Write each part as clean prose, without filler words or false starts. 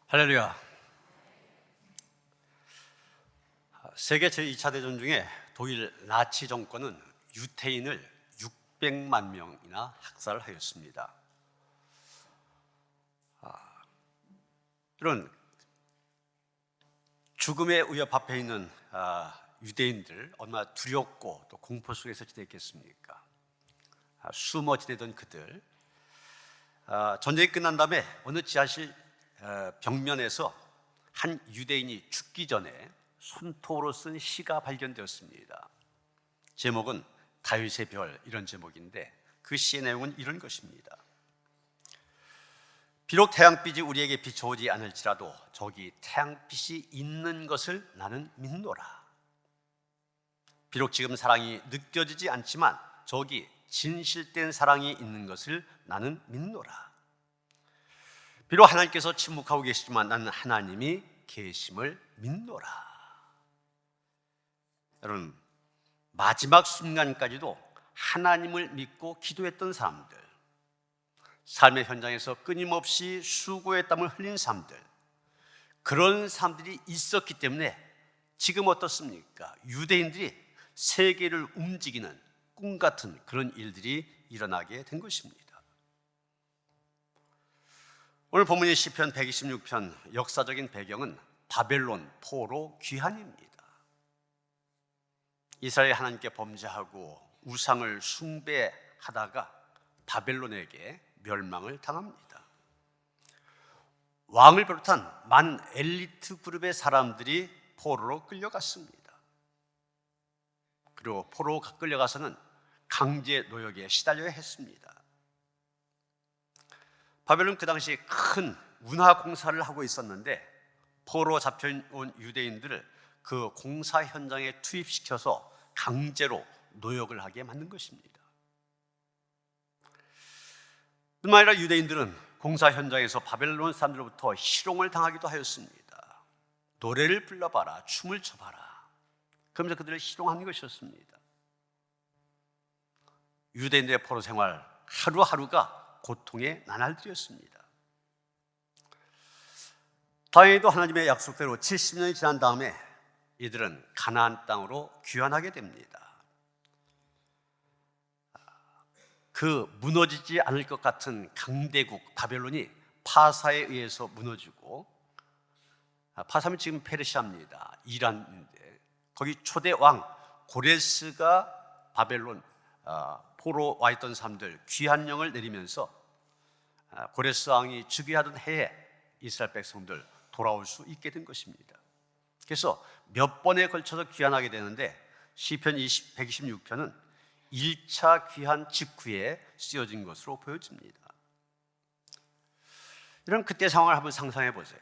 할렐루야. 세계 제2차 대전 중에 독일 나치 정권은 유태인을 600만 명이나 학살하였습니다. 이런 죽음의 위협 앞에 있는 유대인들 얼마나 두렵고 또 공포 속에서 지냈겠습니까? 숨어 지내던 그들, 전쟁이 끝난 다음에 어느 지하실 벽면에서 한 유대인이 죽기 전에 손톱으로 쓴 시가 발견되었습니다. 제목은 다윗의 별, 이런 제목인데 그 시의 내용은 이런 것입니다. 비록 태양빛이 우리에게 비춰오지 않을지라도 저기 태양빛이 있는 것을 나는 믿노라. 비록 지금 사랑이 느껴지지 않지만 저기 진실된 사랑이 있는 것을 나는 믿노라. 비록 하나님께서 침묵하고 계시지만 나는 하나님이 계심을 믿노라. 여러분, 마지막 순간까지도 하나님을 믿고 기도했던 사람들, 삶의 현장에서 끊임없이 수고의 땀을 흘린 사람들, 그런 사람들이 있었기 때문에 지금 어떻습니까? 유대인들이 세계를 움직이는 꿈 같은 그런 일들이 일어나게 된 것입니다. 오늘 본문의 시편 126편 역사적인 배경은 바벨론 포로 귀환입니다. 이스라엘 하나님께 범죄하고 우상을 숭배하다가 바벨론에게 멸망을 당합니다. 왕을 비롯한 많은 엘리트 그룹의 사람들이 포로로 끌려갔습니다. 그리고 포로 끌려가서는 강제 노역에 시달려야 했습니다. 바벨론 그 당시 큰 운하 공사를 하고 있었는데 포로 잡혀온 유대인들을 그 공사 현장에 투입시켜서 강제로 노역을 하게 만든 것입니다. 뿐만 아니라 유대인들은 공사 현장에서 바벨론 사람들로부터 희롱을 당하기도 하였습니다. 노래를 불러봐라, 춤을 춰봐라, 그러면서 그들을 희롱하는 것이었습니다. 유대인들의 포로 생활 하루하루가 고통의 나날들이었습니다. 다행히도 하나님의 약속대로 70년이 지난 다음에 이들은 가나안 땅으로 귀환하게 됩니다. 그 무너지지 않을 것 같은 강대국 바벨론이 파사에 의해서 무너지고, 파사는 지금 페르시아입니다. 이란인데 거기 초대 왕 고레스가 바벨론 포로 와 있던 사람들 귀환령을 내리면서 고레스 왕이 즉위하던 해에 이스라엘 백성들 돌아올 수 있게 된 것입니다. 그래서 몇 번에 걸쳐서 귀환하게 되는데 시편 126편은 1차 귀환 직후에 쓰여진 것으로 보여집니다. 이런 그때 상황을 한번 상상해 보세요.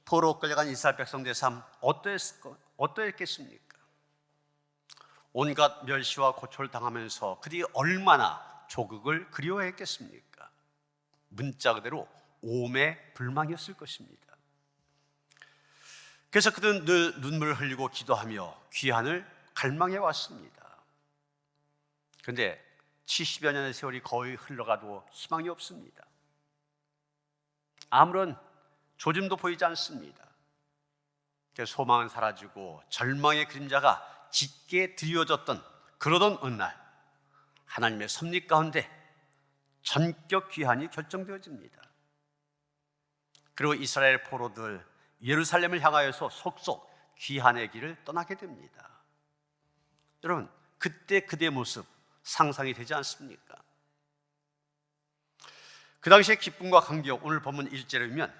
포로 끌려간 이스라엘 백성들의 삶 어떠했겠습니까? 온갖 멸시와 고초를 당하면서 그들이 얼마나 조국을 그리워했겠습니까? 문자 그대로 오매 불망이었을 것입니다. 그래서 그들은 늘 눈물을 흘리고 기도하며 귀환을 갈망해 왔습니다. 그런데 70여 년의 세월이 거의 흘러가도 희망이 없습니다. 아무런 조짐도 보이지 않습니다. 소망은 사라지고 절망의 그림자가 짙게 드리워졌던 그러던 어느 날 하나님의 섭리 가운데 전격 귀환이 결정되어집니다. 그리고 이스라엘 포로들 예루살렘을 향하여서 속속 귀환의 길을 떠나게 됩니다. 여러분, 그때 그대의 모습 상상이 되지 않습니까? 그 당시의 기쁨과 감격, 오늘 본문 1절에 보면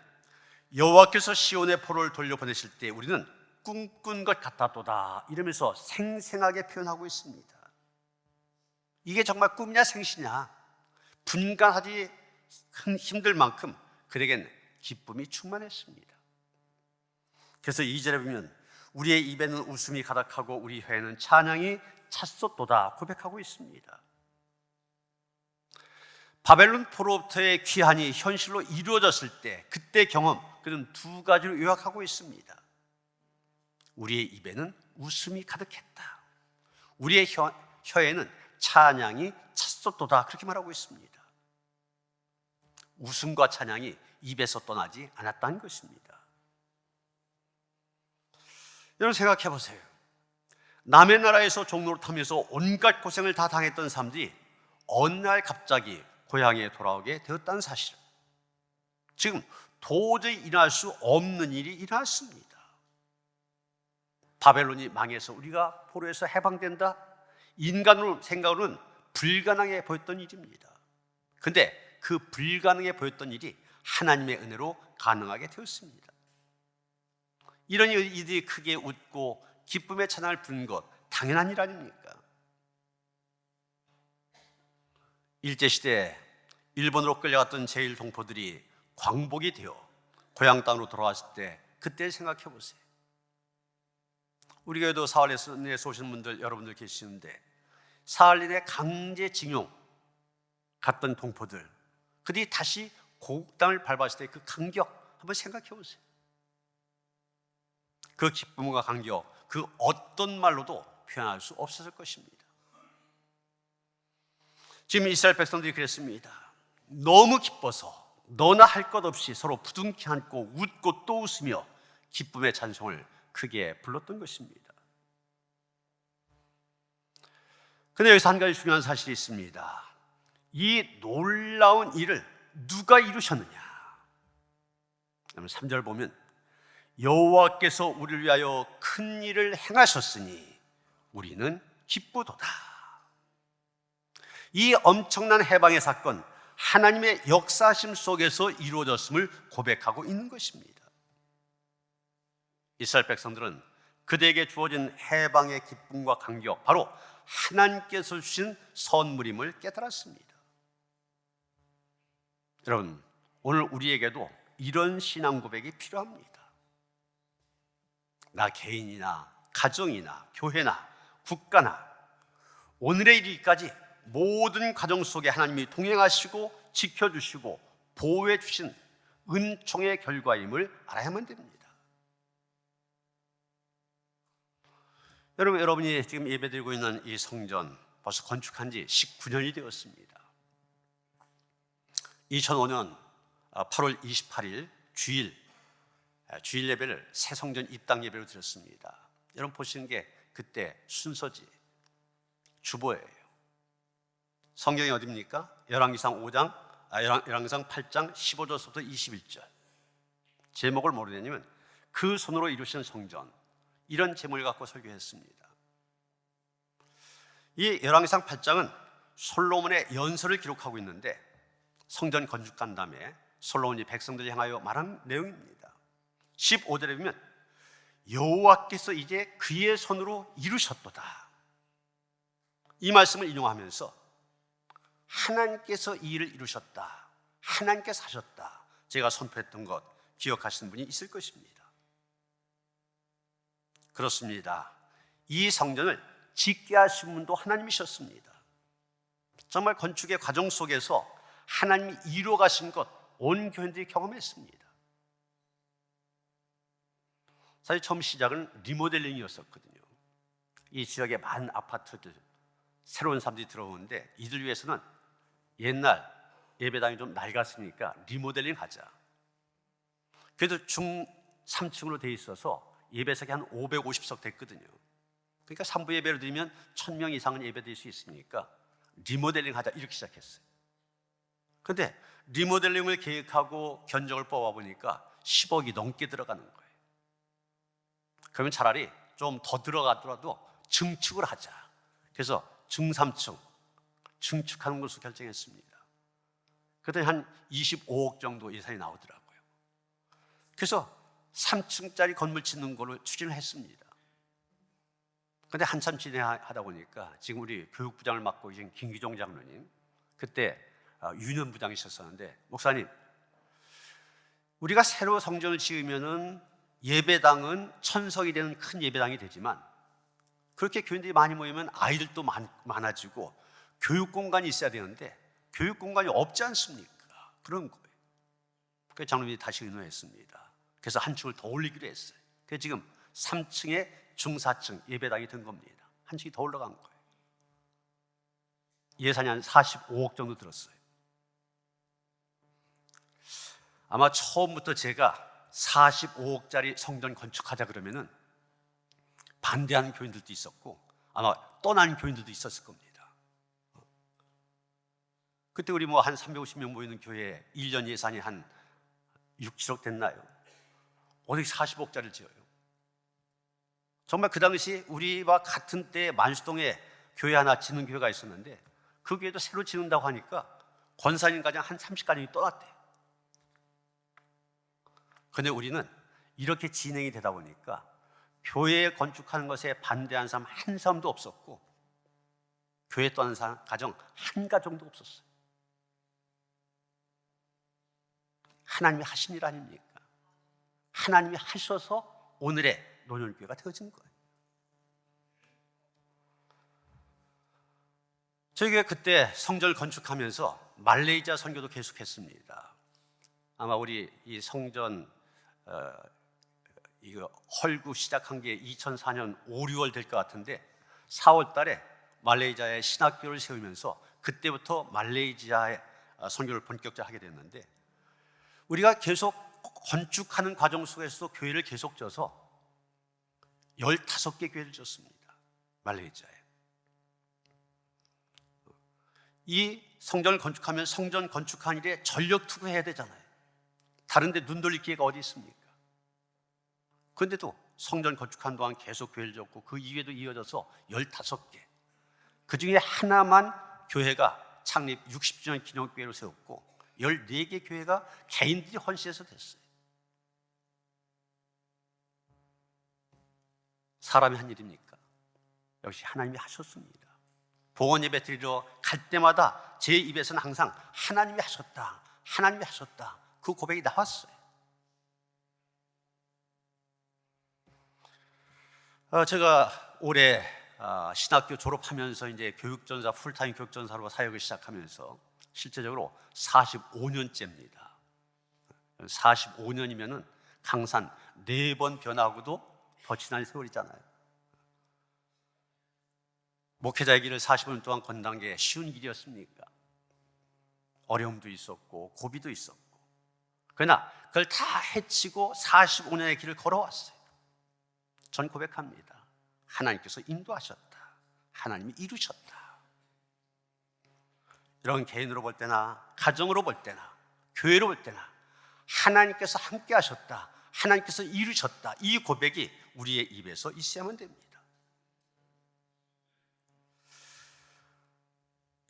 여호와께서 시온의 포로를 돌려보내실 때 우리는 꿈꾼 것 같았도다, 이러면서 생생하게 표현하고 있습니다. 이게 정말 꿈이냐 생시냐 분간하기 힘들 만큼 그에겐 기쁨이 충만했습니다. 그래서 2절에 보면 우리의 입에는 웃음이 가득하고 우리 혀에는 찬양이 찼었도다 고백하고 있습니다. 바벨론 포로부터의 귀환이 현실로 이루어졌을 때 그때 경험, 그는 두 가지로 요약하고 있습니다. 우리의 입에는 웃음이 가득했다, 우리의 혀에는 찬양이 찼었도다, 그렇게 말하고 있습니다. 웃음과 찬양이 입에서 떠나지 않았다는 것입니다. 여러분 생각해 보세요. 남의 나라에서 종로를 타면서 온갖 고생을 다 당했던 사람들이 어느 날 갑자기 고향에 돌아오게 되었다는 사실. 지금 도저히 일어날 수 없는 일이 일어났습니다. 바벨론이 망해서 우리가 포로에서 해방된다? 인간으로 생각으로는 불가능해 보였던 일입니다. 근데 그 불가능해 보였던 일이 하나님의 은혜로 가능하게 되었습니다. 이런 이들이 크게 웃고 기쁨의 찬양을 부른 것 당연한 일 아닙니까? 일제시대에 일본으로 끌려갔던 제1동포들이 광복이 되어 고향 땅으로 돌아왔을 때 그때 생각해 보세요. 우리 교회도 사할린에서 오신 분들 여러분들 계시는데 사할린에 강제징용 갔던 동포들, 그들이 다시 고국 땅을 밟았을 때 그 감격 한번 생각해 보세요. 그 기쁨과 감격, 그 어떤 말로도 표현할 수 없었을 것입니다. 지금 이스라엘 백성들이 그랬습니다. 너무 기뻐서 너나 할 것 없이 서로 부둥켜 안고 웃고 또 웃으며 기쁨의 찬송을 크게 불렀던 것입니다. 그런데 여기서 한 가지 중요한 사실이 있습니다. 이 놀라운 일을 누가 이루셨느냐? 3절 보면 여호와께서 우리를 위하여 큰 일을 행하셨으니 우리는 기쁘도다. 이 엄청난 해방의 사건, 하나님의 역사심 속에서 이루어졌음을 고백하고 있는 것입니다. 이스라엘 백성들은 그들에게 주어진 해방의 기쁨과 감격, 바로 하나님께서 주신 선물임을 깨달았습니다. 여러분, 오늘 우리에게도 이런 신앙 고백이 필요합니다. 나 개인이나 가정이나 교회나 국가나 오늘의 이르기까지 모든 가정 속에 하나님이 동행하시고 지켜주시고 보호해 주신 은총의 결과임을 알아야만 됩니다. 여러분이 지금 예배드리고 있는 이 성전 벌써 건축한 지 19년이 되었습니다. 2005년 8월 28일 주일 예배를 새 성전 입당 예배로 드렸습니다. 여러분 보시는 게 그때 순서지, 주보예요. 성경이 어디입니까? 열왕기상 8장 15절부터 21절. 제목을 모르냐면 그 손으로 이루신 성전, 이런 제목을 갖고 설교했습니다. 이 열왕기상 8장은 솔로몬의 연설을 기록하고 있는데 성전 건축한 다음에 솔로몬이 백성들을 향하여 말한 내용입니다. 15절에 보면 여호와께서 이제 그의 손으로 이루셨도다. 이 말씀을 인용하면서 하나님께서 이 일을 이루셨다, 하나님께서 하셨다, 제가 선포했던 것 기억하시는 분이 있을 것입니다. 그렇습니다. 이 성전을 짓게 하신 분도 하나님이셨습니다. 정말 건축의 과정 속에서 하나님이 이루어 가신 것 온 교인들이 경험했습니다. 사실 처음 시작은 리모델링이었었거든요. 이 지역에 많은 아파트들, 새로운 사람들이 들어오는데 이들 위해서는 옛날 예배당이 좀 낡았으니까 리모델링 하자. 그래도 중 3층으로 돼 있어서 예배석이 한 550석 됐거든요. 그러니까 3부 예배를 드리면 1000명 이상은 예배 드릴 수 있으니까 리모델링 하자, 이렇게 시작했어요. 그런데 리모델링을 계획하고 견적을 뽑아보니까 10억이 넘게 들어가는 거예요. 그러면 차라리 좀 더 들어가더라도 증축을 하자. 그래서 중3층 증축하는 것으로 결정했습니다. 그랬더니 한 25억 정도 예산이 나오더라고요. 그래서 3층짜리 건물 짓는 걸로 추진을 했습니다. 그런데 한참 진행하다 보니까 지금 우리 교육부장을 맡고 계신 김기종 장로님, 그때 유년 부장이셨었는데, 목사님, 우리가 새로 성전을 지으면은 예배당은 천석이 되는 큰 예배당이 되지만 그렇게 교인들이 많이 모이면 아이들도 많아지고 교육 공간이 있어야 되는데 교육 공간이 없지 않습니까? 그런 거예요. 그래서 장로님이 다시 의논했습니다. 그래서 한 층을 더 올리기로 했어요. 그래서 지금 3층에 중4층 예배당이 된 겁니다. 한 층이 더 올라간 거예요. 예산이 한 45억 정도 들었어요. 아마 처음부터 제가 45억짜리 성전 건축하자 그러면은 반대하는 교인들도 있었고 아마 떠나는 교인들도 있었을 겁니다. 그때 우리 뭐 한 350명 모이는 교회에 1년 예산이 한 6, 7억 됐나요? 어디 40억짜리를 지어요? 정말 그 당시 우리와 같은 때 만수동에 교회 하나 짓는 교회가 있었는데 그 교회도 새로 짓는다고 하니까 권사님 가정 한 30가정이 떠났대요. 그런데 우리는 이렇게 진행이 되다 보니까 교회 건축하는 것에 반대하는 사람 한 사람도 없었고 교회 떠난 사람 가정 한 가정도 없었어요. 하나님이 하신 일 아닙니까? 하나님이 하셔서 오늘의 논현교회가 되어진 거예요. 저희 교회 그때 성전을 건축하면서 말레이시아 선교도 계속했습니다. 아마 우리 이 성전 이거 헐구 시작한 게 2004년 5, 6월 될 것 같은데 4월 달에 말레이시아에 신학교를 세우면서 그때부터 말레이시아의 선교를 본격적으로 하게 됐는데 우리가 계속 건축하는 과정 속에서 교회를 계속 져서 15개 교회를 졌습니다. 말레이시아에. 이 성전을 건축하면 성전 건축한 일에 전력 투구해야 되잖아요. 다른 데 눈 돌릴 기회가 어디 있습니까? 그런데도 성전 건축한 동안 계속 교회를 졌고 그 이후에도 이어져서 15개. 그 중에 하나만 교회가 창립 60주년 기념교회로 세웠고 14개 교회가 개인들이 헌신해서 됐어요. 사람이 한 일입니까? 역시 하나님이 하셨습니다. 봉헌 예배 드리러 갈 때마다 제 입에서는 항상 하나님이 하셨다, 하나님이 하셨다 그 고백이 나왔어요. 제가 올해 신학교 졸업하면서 이제 교육전사 풀타임 교육전사로 사역을 시작하면서 실제적으로 45년째입니다. 45년이면은 강산 4번 변하고도 더 지난 세월이잖아요. 목회자의 길을 45년 동안 건너는 게 쉬운 길이었습니까? 어려움도 있었고 고비도 있었고 그러나 그걸 다 헤치고 45년의 길을 걸어왔어요. 전 고백합니다. 하나님께서 인도하셨다. 하나님이 이루셨다. 이런 개인으로 볼 때나 가정으로 볼 때나 교회로 볼 때나 하나님께서 함께 하셨다. 하나님께서 이루셨다. 이 고백이 우리의 입에서 있어야만 됩니다.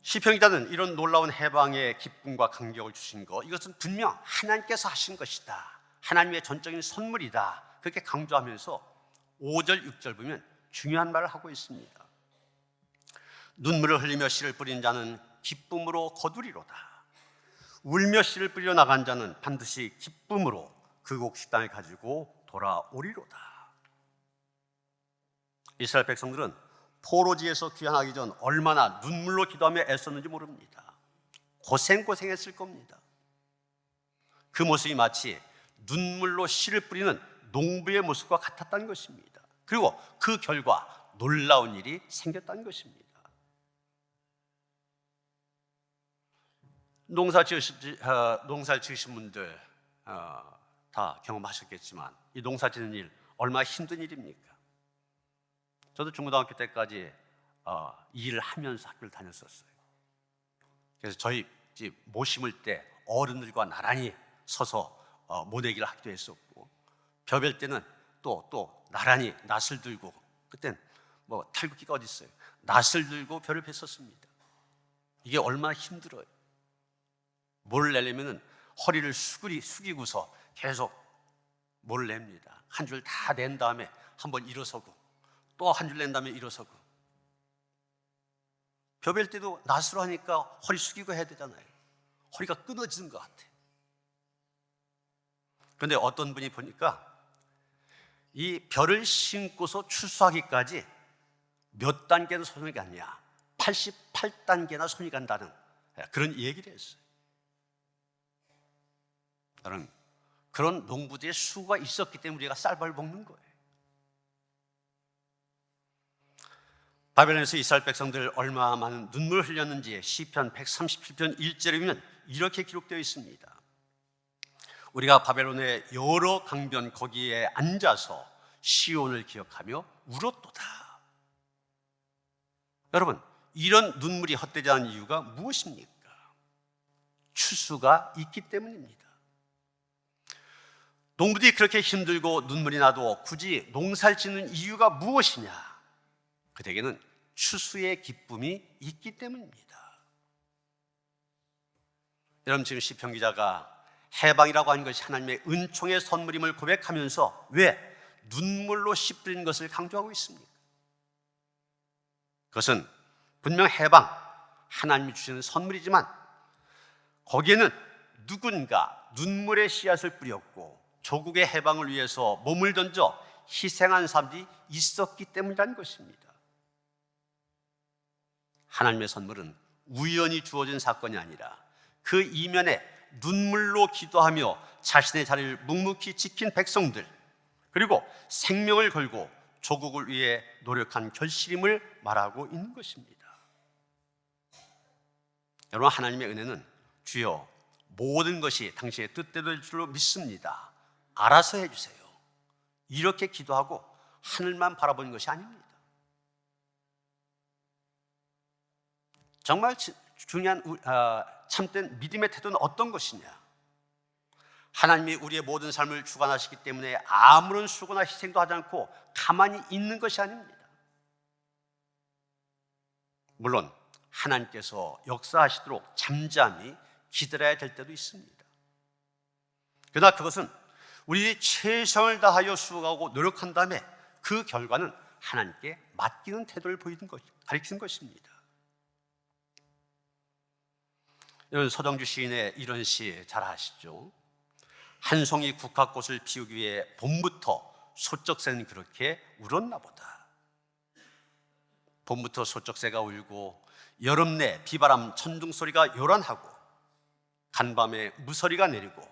시편 기자는 이런 놀라운 해방의 기쁨과 감격을 주신 것, 이것은 분명 하나님께서 하신 것이다. 하나님의 전적인 선물이다. 그렇게 강조하면서 5절, 6절 보면 중요한 말을 하고 있습니다. 눈물을 흘리며 씨를 뿌린 자는 기쁨으로 거두리로다. 울며 씨를 뿌려 나간 자는 반드시 기쁨으로 그 곡식당을 가지고 돌아오리로다. 이스라엘 백성들은 포로지에서 귀환하기 전 얼마나 눈물로 기도하며 애썼는지 모릅니다. 고생했을 겁니다. 그 모습이 마치 눈물로 씨를 뿌리는 농부의 모습과 같았다는 것입니다. 그리고 그 결과 놀라운 일이 생겼다는 것입니다. 농사 지으신 분들 다 경험하셨겠지만 이 농사 짓는 일 얼마나 힘든 일입니까? 저도 중고등학교 때까지 일을 하면서 학교를 다녔었어요. 그래서 저희 집 모 심을 때 어른들과 나란히 서서 모내기를 하기도 했었고 벼벨 때는 또 나란히 낫을 들고 그땐 뭐 탈북기가 어디 있어요. 낫을 들고 벼를 뱄었습니다. 이게 얼마나 힘들어요. 모를 내려면 허리를 숙이고서 계속 모를 냅니다. 한 줄 다 낸 다음에 한번 일어서고 또 한 줄 낸 다음에 일어서고 벼벨 때도 낫으로 하니까 허리 숙이고 해야 되잖아요. 허리가 끊어지는 것 같아. 그런데 어떤 분이 보니까 이 벼를 신고서 추수하기까지 몇 단계는 손이 갔냐 88단계나 손이 간다는 그런 얘기를 했어요. 그런 농부들의 수가 있었기 때문에 우리가 쌀밥을 먹는 거예요. 바벨론에서 이스라엘 백성들 얼마나 많은 눈물을 흘렸는지 시편 137편 1절에 보면 이렇게 기록되어 있습니다. 우리가 바벨론의 여러 강변 거기에 앉아서 시온을 기억하며 울었도다. 여러분, 이런 눈물이 헛되지 않은 이유가 무엇입니까? 추수가 있기 때문입니다. 농부들이 그렇게 힘들고 눈물이 나도 굳이 농사를 짓는 이유가 무엇이냐? 그들에게는 추수의 기쁨이 있기 때문입니다. 여러분, 지금 시편 기자가 해방이라고 하는 것이 하나님의 은총의 선물임을 고백하면서 왜 눈물로 씨 뿌린 것을 강조하고 있습니까? 그것은 분명 해방, 하나님이 주시는 선물이지만 거기에는 누군가 눈물의 씨앗을 뿌렸고 조국의 해방을 위해서 몸을 던져 희생한 사람들이 있었기 때문이라는 것입니다. 하나님의 선물은 우연히 주어진 사건이 아니라 그 이면에 눈물로 기도하며 자신의 자리를 묵묵히 지킨 백성들, 그리고 생명을 걸고 조국을 위해 노력한 결실임을 말하고 있는 것입니다. 여러분, 하나님의 은혜는 주여 모든 것이 당신의 뜻대로 될 줄로 믿습니다, 알아서 해주세요, 이렇게 기도하고 하늘만 바라보는 것이 아닙니다. 정말 중요한 참된 믿음의 태도는 어떤 것이냐? 하나님이 우리의 모든 삶을 주관하시기 때문에 아무런 수고나 희생도 하지 않고 가만히 있는 것이 아닙니다. 물론 하나님께서 역사하시도록 잠잠히 기다려야 될 때도 있습니다. 그러나 그것은 우리 최선을 다하여 수고하고 노력한 다음에 그 결과는 하나님께 맡기는 태도를 가리키는 것입니다. 여러분, 서정주 시인의 이런 시 잘 아시죠? 한 송이 국화꽃을 피우기 위해 봄부터 소쩍새는 그렇게 울었나 보다. 봄부터 소쩍새가 울고 여름 내 비바람 천둥 소리가 요란하고 간밤에 무서리가 내리고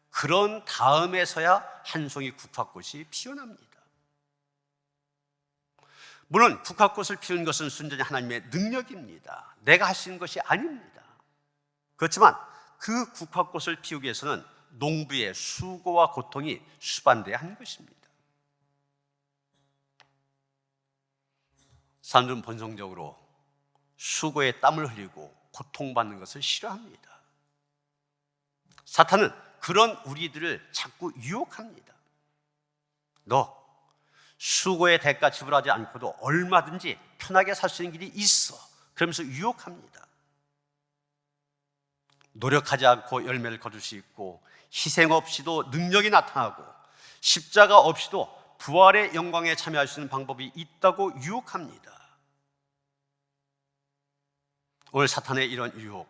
그런 다음에서야 한 송이 국화꽃이 피어납니다. 물론 국화꽃을 피우는 것은 순전히 하나님의 능력입니다. 내가 할 수 있는 것이 아닙니다. 그렇지만 그 국화꽃을 피우기 위해서는 농부의 수고와 고통이 수반돼야 하는 것입니다. 사람들은 본성적으로 수고에 땀을 흘리고 고통받는 것을 싫어합니다. 사탄은 그런 우리들을 자꾸 유혹합니다. 너 수고의 대가 지불하지 않고도 얼마든지 편하게 살 수 있는 길이 있어, 그러면서 유혹합니다. 노력하지 않고 열매를 거둘 수 있고 희생 없이도 능력이 나타나고 십자가 없이도 부활의 영광에 참여할 수 있는 방법이 있다고 유혹합니다. 오늘 사탄의 이런 유혹,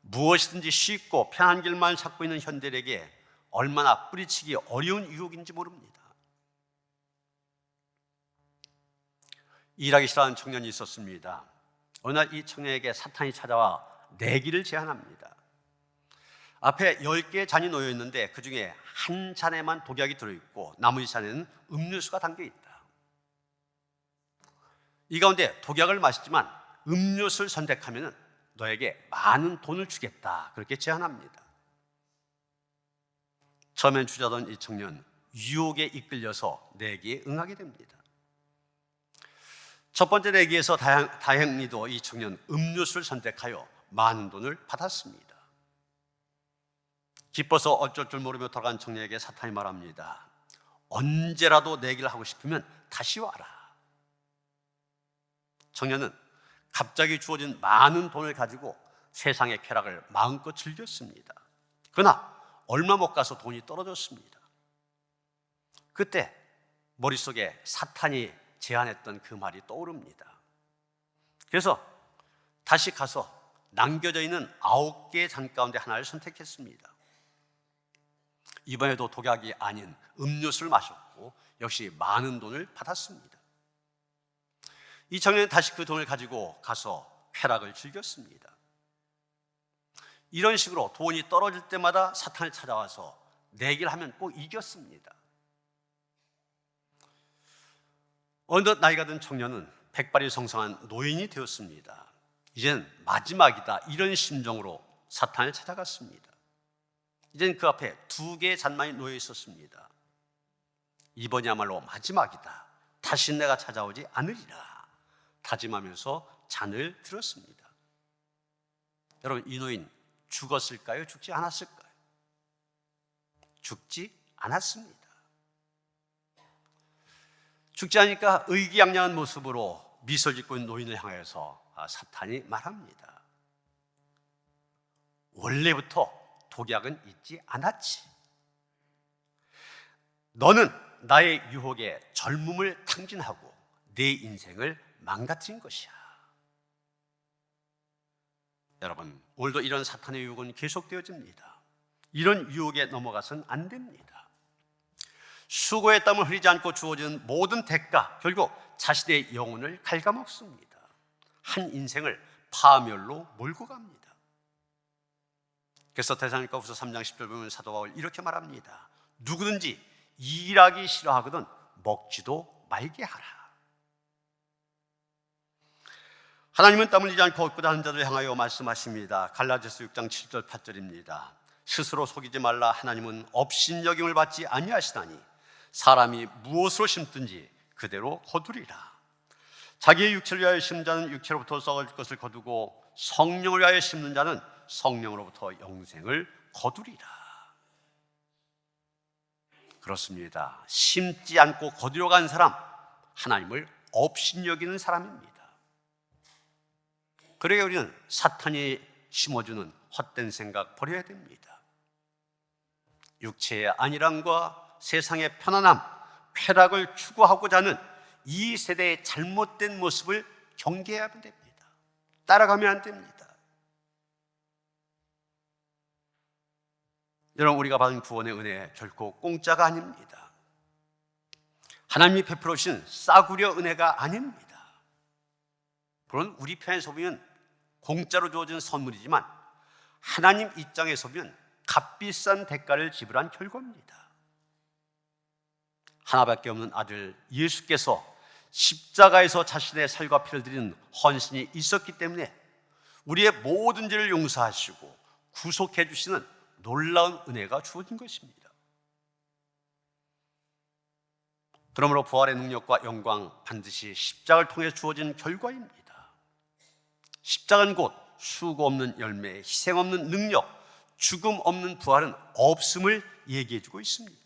무엇이든지 쉽고 편한 길만 찾고 있는 현대인에게 얼마나 뿌리치기 어려운 유혹인지 모릅니다. 일하기 싫어하는 청년이 있었습니다. 어느 날 이 청년에게 사탄이 찾아와 내기를 제안합니다. 앞에 10개의 잔이 놓여 있는데 그 중에 한 잔에만 독약이 들어있고 나머지 잔에는 음료수가 담겨있다. 이 가운데 독약을 마시지만 음료수를 선택하면 너에게 많은 돈을 주겠다, 그렇게 제안합니다. 처음엔 주저하던 이 청년, 유혹에 이끌려서 내기에 응하게 됩니다. 첫 번째 내기에서 다행히도 이 청년 음료수를 선택하여 많은 돈을 받았습니다. 기뻐서 어쩔 줄 모르며 돌아간 청년에게 사탄이 말합니다. 언제라도 내기를 하고 싶으면 다시 와라. 청년은 갑자기 주어진 많은 돈을 가지고 세상의 쾌락을 마음껏 즐겼습니다. 그러나 얼마 못 가서 돈이 떨어졌습니다. 그때 머릿속에 사탄이 제안했던 그 말이 떠오릅니다. 그래서 다시 가서 남겨져 있는 9개의 잔 가운데 하나를 선택했습니다. 이번에도 독약이 아닌 음료수를 마셨고 역시 많은 돈을 받았습니다. 이 청년은 다시 그 돈을 가지고 가서 쾌락을 즐겼습니다. 이런 식으로 돈이 떨어질 때마다 사탄을 찾아와서 내기를 하면 꼭 이겼습니다. 어느덧 나이가 든 청년은 백발이 성성한 노인이 되었습니다. 이젠 마지막이다, 이런 심정으로 사탄을 찾아갔습니다. 이젠 그 앞에 2개의 잔만이 놓여 있었습니다. 이번이야말로 마지막이다. 다시 내가 찾아오지 않으리라 다짐하면서 잔을 들었습니다. 여러분, 이 노인 죽었을까요? 죽지 않았을까요? 죽지 않았습니다. 죽지 않으니까 의기양양한 모습으로 미소 짓고 있는 노인을 향해서 사탄이 말합니다. 원래부터 독약은 있지 않았지. 너는 나의 유혹에 젊음을 탕진하고 내 인생을 망가뜨린 것이야. 여러분, 오늘도 이런 사탄의 유혹은 계속되어집니다. 이런 유혹에 넘어가서는 안 됩니다. 수고의 땀을 흘리지 않고 주어진 모든 대가, 결국 자신의 영혼을 갉아먹습니다. 한 인생을 파멸로 몰고 갑니다. 그래서 데살로니가후서 3장 10절 보면 사도 바울 이렇게 말합니다. 누구든지 일하기 싫어하거든 먹지도 말게 하라. 하나님은 땀 흘리지 않고 얻고자 하는 자들을 향하여 말씀하십니다. 갈라디아서 6장 7절 8절입니다. 스스로 속이지 말라. 하나님은 업신여김을 받지 아니하시나니 사람이 무엇으로 심든지 그대로 거두리라. 자기의 육체를 위하여 심는 자는 육체로부터 썩을 것을 거두고 성령을 위하여 심는 자는 성령으로부터 영생을 거두리라. 그렇습니다. 심지 않고 거두려 간 사람, 하나님을 업신여기는 사람입니다. 그러게 우리는 사탄이 심어주는 헛된 생각 버려야 됩니다. 육체의 안일함과 세상의 편안함, 쾌락을 추구하고자 하는 이 세대의 잘못된 모습을 경계해야 됩니다. 따라가면 안 됩니다. 여러분, 우리가 받은 구원의 은혜 결코 공짜가 아닙니다. 하나님이 베풀어 주신 싸구려 은혜가 아닙니다. 물론 우리 편에서 보면 공짜로 주어진 선물이지만 하나님 입장에서 보면 값비싼 대가를 지불한 결과입니다. 하나밖에 없는 아들 예수께서 십자가에서 자신의 살과 피를 드리는 헌신이 있었기 때문에 우리의 모든 죄를 용서하시고 구속해 주시는 놀라운 은혜가 주어진 것입니다. 그러므로 부활의 능력과 영광 반드시 십자가를 통해 주어진 결과입니다. 십자가는 곧 수고 없는 열매, 희생 없는 능력, 죽음 없는 부활은 없음을 얘기해 주고 있습니다.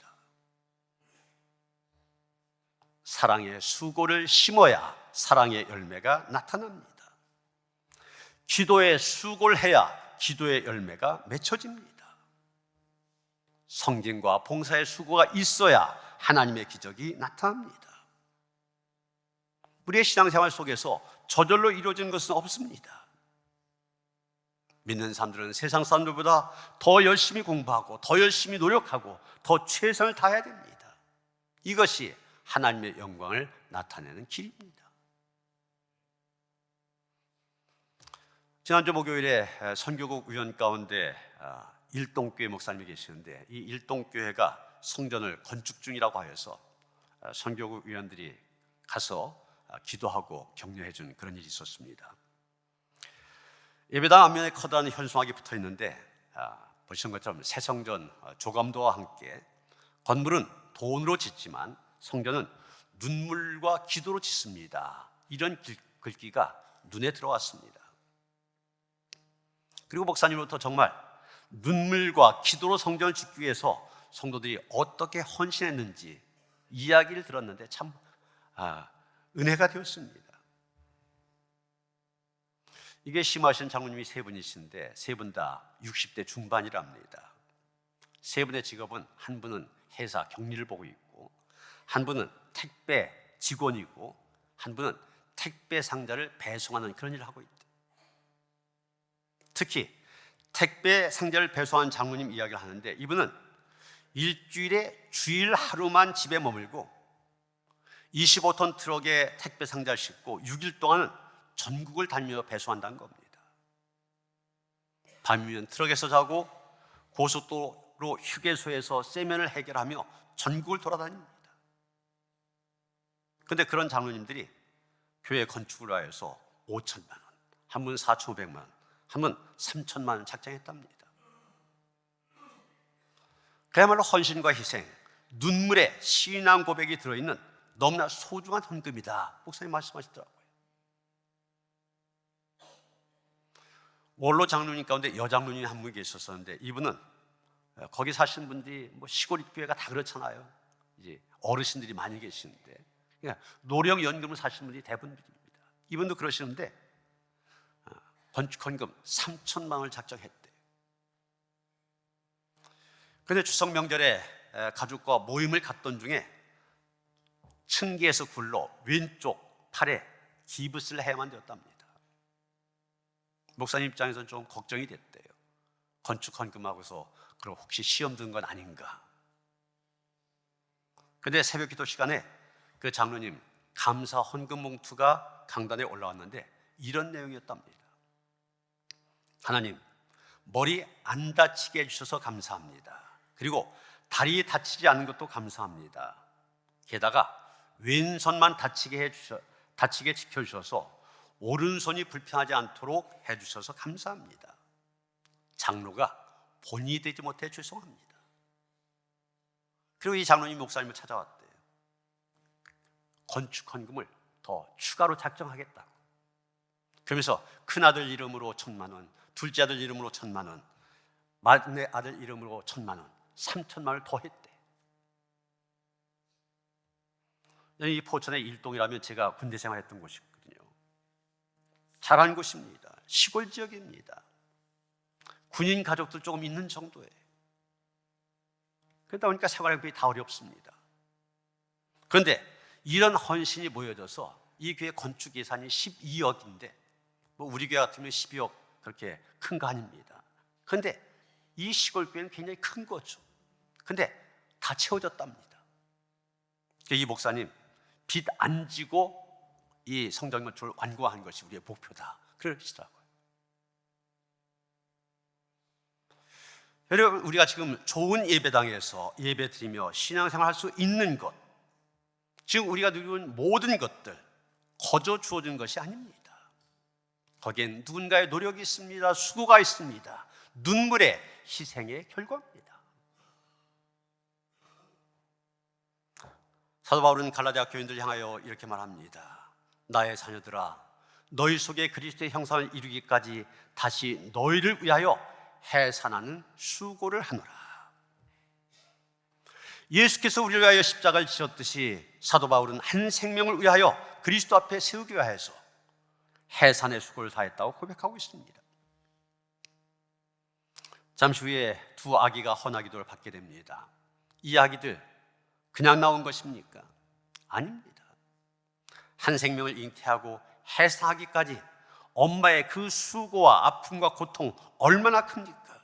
사랑의 수고를 심어야 사랑의 열매가 나타납니다. 기도의 수고를 해야 기도의 열매가 맺혀집니다. 성진과 봉사의 수고가 있어야 하나님의 기적이 나타납니다. 우리의 신앙생활 속에서 저절로 이루어지는 것은 없습니다. 믿는 사람들은 세상 사람들보다 더 열심히 공부하고 더 열심히 노력하고 더 최선을 다해야 됩니다. 이것이 하나님의 영광을 나타내는 길입니다. 지난주 목요일에 선교국 위원 가운데 일동교회 목사님이 계시는데 이 일동교회가 성전을 건축 중이라고 하여서 선교국 위원들이 가서 기도하고 격려해 준 그런 일이 있었습니다. 예배당 앞면에 커다란 현수막이 붙어 있는데 보시는 것처럼 새 성전 조감도와 함께 건물은 돈으로 짓지만 성전은 눈물과 기도로 짓습니다. 이런 글귀가 눈에 들어왔습니다. 그리고 목사님으로부터 정말 눈물과 기도로 성전을 짓기 위해서 성도들이 어떻게 헌신했는지 이야기를 들었는데 참 은혜가 되었습니다. 이게 심하신 장로님이 3분이신데 3분 다 60대 중반이랍니다. 3분의 직업은 한 분은 회사 격리를 보고 있고 한 분은 택배 직원이고 한 분은 택배 상자를 배송하는 그런 일을 하고 있대요. 특히 택배 상자를 배송하는 장로님 이야기를 하는데 이분은 일주일에 주일 하루만 집에 머물고 25톤 트럭에 택배 상자를 싣고 6일 동안은 전국을 다니며 배송한다는 겁니다. 밤이면 트럭에서 자고 고속도로 휴게소에서 세면을 해결하며 전국을 돌아다닙니다. 그런데 그런 장로님들이 교회 건축을 위해서 5천만 원, 한 분 4,500만 원, 한 분 3천만 원 작정했답니다. 그야말로 헌신과 희생, 눈물의 신앙 고백이 들어있는 너무나 소중한 헌금이다, 목사님 말씀하시더라고요. 원로 장로님 가운데 여장로님이 한 분 계셨었는데, 이분은 거기 사시는 분들이 뭐 시골 교회가 다 그렇잖아요. 이제 어르신들이 많이 계시는데, 그러니까 노령연금을 사시는 분들이 대부분입니다. 이분도 그러시는데 건축헌금 3천만 원을 작정했대요. 그런데 추석 명절에 가족과 모임을 갔던 중에 층계에서 굴러 왼쪽 팔에 기부스를 해야만 되었답니다. 목사님 입장에서는 좀 걱정이 됐대요. 건축헌금하고서 그럼 혹시 시험 든 건 아닌가. 근데 새벽 기도 시간에 그 장로님 감사 헌금 봉투가 강단에 올라왔는데 이런 내용이었답니다. 하나님, 머리 안 다치게 해주셔서 감사합니다. 그리고 다리 다치지 않은 것도 감사합니다. 게다가 왼손만 다치게 지켜주셔서 오른손이 불편하지 않도록 해주셔서 감사합니다. 장로가 본이 되지 못해 죄송합니다. 그리고 이 장로님 목사님을 찾아왔대요. 건축헌금을 더 추가로 작정하겠다고. 그러면서 큰아들 이름으로 1,000만 원, 둘째 아들 이름으로 1,000만 원, 막내 아들 이름으로 1,000만 원, 3,000만 원을 더 했대. 이 포천의 일동이라면 제가 군대 생활했던 곳이거든요. 잘한 곳입니다. 시골 지역입니다. 군인 가족들 조금 있는 정도예요. 그러다 보니까 생활비 다 어렵습니다. 그런데 이런 헌신이 모여져서 이 교회 건축 예산이 12억인데 뭐 우리 교회 같으면 12억 그렇게 큰 거 아닙니다. 그런데 이 시골 교회는 굉장히 큰 거죠. 근데 다 채워졌답니다. 이 목사님 빚 안 지고 이 성전 건축을 완공한 것이 우리의 목표다, 그러시더라고요. 여러분, 우리가 지금 좋은 예배당에서 예배드리며 신앙생활할 수 있는 것, 지금 우리가 누리는 모든 것들 거저 주어진 것이 아닙니다. 거기엔 누군가의 노력이 있습니다. 수고가 있습니다. 눈물의 희생의 결과입니다. 사도 바울은 갈라디아 교인들을 향하여 이렇게 말합니다. 나의 자녀들아, 너희 속에 그리스도의 형상을 이루기까지 다시 너희를 위하여 해산하는 수고를 하노라. 예수께서 우리를 위하여 십자가를 지셨듯이 사도 바울은 한 생명을 위하여 그리스도 앞에 세우기 위해서 해산의 수고를 다했다고 고백하고 있습니다. 잠시 후에 두 아기가 헌화기도를 받게 됩니다. 이 아기들 그냥 나온 것입니까? 아닙니다. 한 생명을 잉태하고 해산하기까지 엄마의 그 수고와 아픔과 고통 얼마나 큽니까?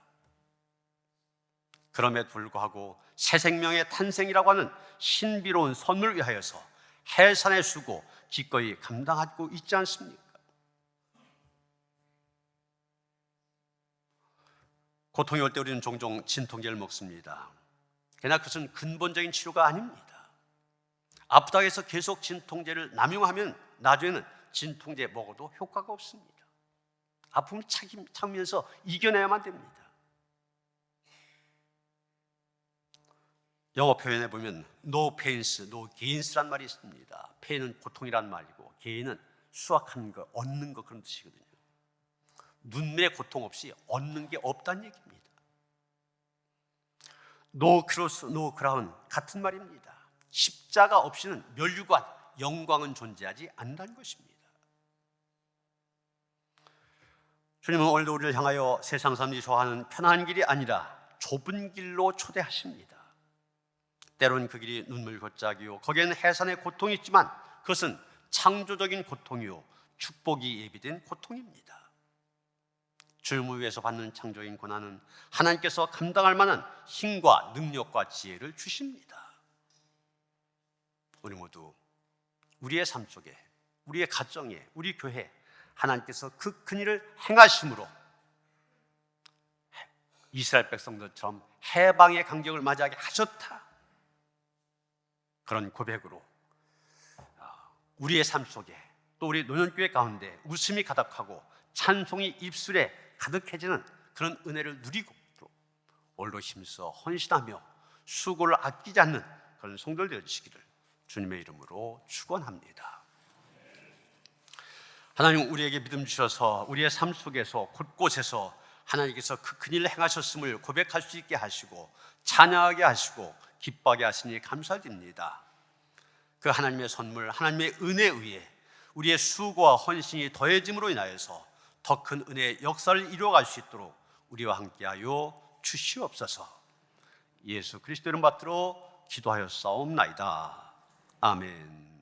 그럼에도 불구하고 새 생명의 탄생이라고 하는 신비로운 선물을 위하여서 해산의 수고 기꺼이 감당하고 있지 않습니까? 고통이 올 때 우리는 종종 진통제를 먹습니다. 그러나 그것은 근본적인 치료가 아닙니다. 아프다고 해서 계속 진통제를 남용하면 나중에는 진통제 먹어도 효과가 없습니다. 아픔을 참으면서 이겨내야만 됩니다. 영어 표현에 보면 no pains, no gains란 말이 있습니다. pain은 고통이란 말이고 gain은 수확하는 거, 얻는 거, 그런 뜻이거든요. 눈물의 고통 없이 얻는 게 없다는 얘기입니다. No cross, no crown 같은 말입니다. 십자가 없이는 면류관, 영광은 존재하지 않는다는 것입니다. 주님은 오늘도 우리를 향하여 세상 사람들이 좋아하는 편한 길이 아니라 좁은 길로 초대하십니다. 때로는 그 길이 눈물 골짜기요, 거기에는 해산의 고통이 있지만 그것은 창조적인 고통이요 축복이 예비된 고통입니다. 주님을 위해서 받는 창조적인 고난은 하나님께서 감당할 만한 힘과 능력과 지혜를 주십니다. 우리 모두 우리의 삶 속에, 우리의 가정에, 우리 교회에 하나님께서 그 큰일을 행하심으로 이스라엘 백성들처럼 해방의 간격을 맞이하게 하셨다, 그런 고백으로 우리의 삶 속에, 또 우리 노년교회 가운데 웃음이 가득하고 찬송이 입술에 가득해지는 그런 은혜를 누리고 홀로 힘써 헌신하며 수고를 아끼지 않는 그런 성도들 되어주시기를 주님의 이름으로 축원합니다. 하나님, 우리에게 믿음 주셔서 우리의 삶 속에서 곳곳에서 하나님께서 그 큰일을 행하셨음을 고백할 수 있게 하시고 찬양하게 하시고 기뻐하게 하시니 감사드립니다. 그 하나님의 선물, 하나님의 은혜에 의해 우리의 수고와 헌신이 더해짐으로 인하여서 더 큰 은혜의 역사를 이루어갈 수 있도록 우리와 함께하여 주시옵소서. 예수 그리스도 이름 받들어 기도하였사옵나이다. 아멘.